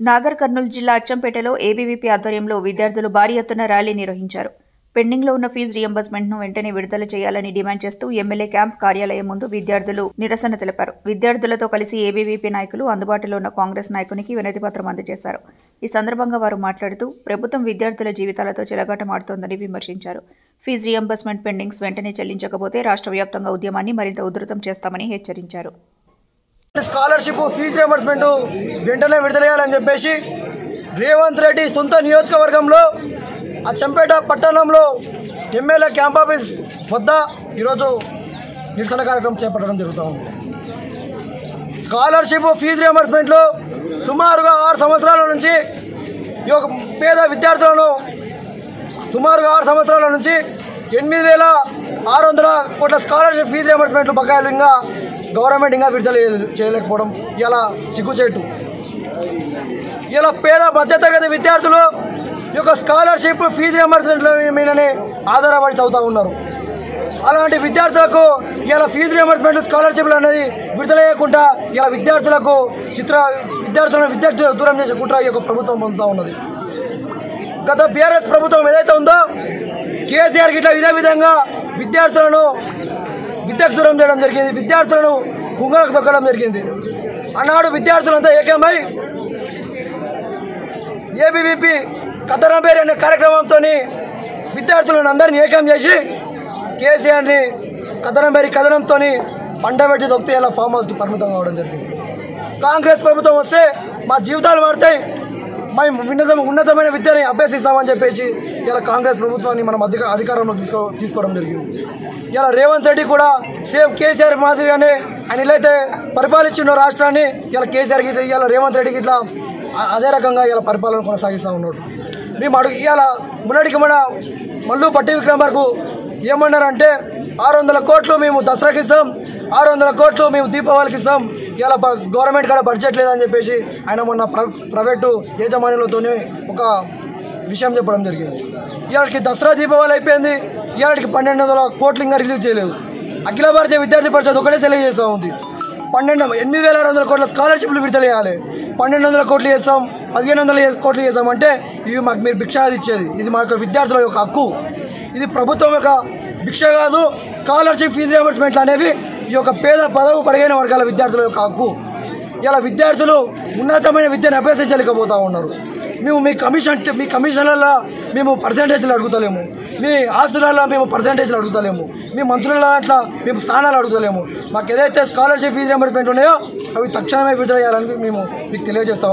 నాగర్ కర్నూలు జిల్లా అచ్చంపేటలో ఏబీవీపీ ఆధ్వర్యంలో విద్యార్థులు భారీ ఎత్తున ర్యాలీ నిర్వహించారు. పెండింగ్లో ఉన్న ఫీజు రియంబర్స్మెంట్ను వెంటనే విడుదల చేయాలని డిమాండ్ చేస్తూ ఎమ్మెల్యే క్యాంప్ కార్యాలయం ముందు విద్యార్థులు నిరసన తెలిపారు. విద్యార్థులతో కలిసి ఏబీవీపీ నాయకులు అందుబాటులో ఉన్న కాంగ్రెస్ నాయకునికి వినతిపత్రం అందజేశారు. ఈ సందర్భంగా వారు మాట్లాడుతూ ప్రభుత్వం విద్యార్థుల జీవితాలతో చెలగాటమాడుతోందని విమర్శించారు. ఫీజు రియంబర్స్మెంట్ పెండింగ్స్ వెంటనే చెల్లించకపోతే రాష్ట్ర వ్యాప్తంగా ఉద్యమాన్ని మరింత ఉధృతం చేస్తామని హెచ్చరించారు. స్కాలర్షిప్ ఫీజు రియంబర్స్మెంట్ వెంటనే విడుదల చేయాలని చెప్పేసి రేవంత్ రెడ్డి సొంత నియోజకవర్గంలో అచ్చంపేట పట్టణంలో ఎమ్మెల్యే క్యాంప్ ఆఫీస్ వద్ద ఈరోజు నిరసన కార్యక్రమం చేపట్టడం జరుగుతూ ఉంది. స్కాలర్షిప్ ఫీజు రియంబర్స్మెంట్లో సుమారుగా 6 సంవత్సరాల నుంచి ఈ యొక్క పేద విద్యార్థులను సుమారుగా 6 సంవత్సరాల నుంచి 8,600 కోట్ల స్కాలర్షిప్ ఫీజు రియంబర్స్మెంట్లు బకాయిలు ఇంకా గవర్నమెంట్ ఇంకా విడుదల చేయలేకపోవడం ఇలా సిగ్గుచేటు. ఇలా పేద మధ్యతరగతి విద్యార్థులు ఈ యొక్క స్కాలర్షిప్ ఫీజు రియంబర్స్మెంట్ల మీదనే ఆధారపడి చదువుతూ ఉన్నారు. అలాంటి విద్యార్థులకు ఇలా ఫీజు రియంబర్స్మెంట్ స్కాలర్షిప్లు అనేది విడుదల చేయకుండా ఇలా విద్యార్థులను విద్యార్థులకు దూరం చేసే కుట్ర ఈ యొక్క ప్రభుత్వం పొందుతూ ఉన్నది. గత బీఆర్ఎస్ ప్రభుత్వం ఏదైతే ఉందో కేసీఆర్ గిట్లా ఇదే విధంగా విద్యార్థులకు దూరం చేయడం జరిగింది, విద్యార్థులను కుంగలకు తొక్కడం జరిగింది. ఆనాడు విద్యార్థులంతా ఏకమై ఏబీవీపీ కథనంపేరు అనే కార్యక్రమంతో విద్యార్థులను అందరినీ ఏకం చేసి కేసీఆర్ని కథనంతో పండబెట్టి తొక్కితే ఇలా ఫామ్ హౌస్కి పరిమితం కావడం జరిగింది. కాంగ్రెస్ ప్రభుత్వం వస్తే మా జీవితాలు మారుతాయి, మేము ఉన్నతమైన విద్యని అభ్యసిస్తామని చెప్పేసి ఇలా కాంగ్రెస్ ప్రభుత్వాన్ని మనం అధికారంలో తీసుకోవడం జరిగింది. ఇలా రేవంత్ రెడ్డి కూడా సేమ్ కేసీఆర్ మాదిరిగానే ఆయన ఇలా అయితే పరిపాలించిన రాష్ట్రాన్ని ఇలా కేసీఆర్ గిట్లా ఇలా రేవంత్ రెడ్డికి ఇట్లా అదే రకంగా ఇలా పరిపాలన కొనసాగిస్తూ ఉన్నాడు. మేము ఇలా మొన్నటికి మల్లు పట్టి విక్రమార్కు ఏమన్నారంటే 600 కోట్లు మేము దసరాకి ఇస్తాం, 600 కోట్లు మేము దీపావళికి ఇస్తాం, ఇలా గవర్నమెంట్ కూడా బడ్జెట్ లేదని చెప్పేసి ఆయన మొన్న ప్రైవేటు యాజమాన్యంలోనే ఒక విషయం చెప్పడం జరిగింది. ఇవాళకి దసరా దీపావళి అయిపోయింది, ఇవాళకి 1,200 కోట్లు ఇంకా రిలీజ్ చేయలేదు. అఖిల భారతీయ విద్యార్థి పరిషత్ ఒకటే తెలియజేస్తూ ఉంది, 8,600 కోట్ల స్కాలర్షిప్లు విడుదల చేయాలి, 1,200 కోట్లు చేస్తాం, 1,500 కోట్లు చేస్తాం అంటే ఇవి మాకు మీరు భిక్ష ఇచ్చేది, ఇది మా యొక్క విద్యార్థుల యొక్క హక్కు, ఇది ప్రభుత్వం యొక్క భిక్ష కాదు. స్కాలర్షిప్ ఫీజు రియంబర్స్మెంట్లు అనేవి ఈ యొక్క పేద పదవి పడిన వర్గాల విద్యార్థుల యొక్క హక్కు. ఇలా విద్యార్థులు ఉన్నతమైన విద్యను అభ్యసించలేకపోతూ ఉన్నారు. మేము మీ కమిషన్లలో మేము పర్సంటేజ్లు అడుగుతలేము, మీ ఆస్తులలో మేము పర్సంటేజ్లు అడుగుతలేము, మీ మంత్రుల దాంట్లో మేము స్థానాలు అడుగుతలేము. మాకు ఏదైతే స్కాలర్షిప్ ఫీజు రియంబర్స్మెంట్ ఉన్నాయో అవి తక్షణమే విడుదల చేయాలని మేము మీకు తెలియజేస్తూ ఉన్నాం.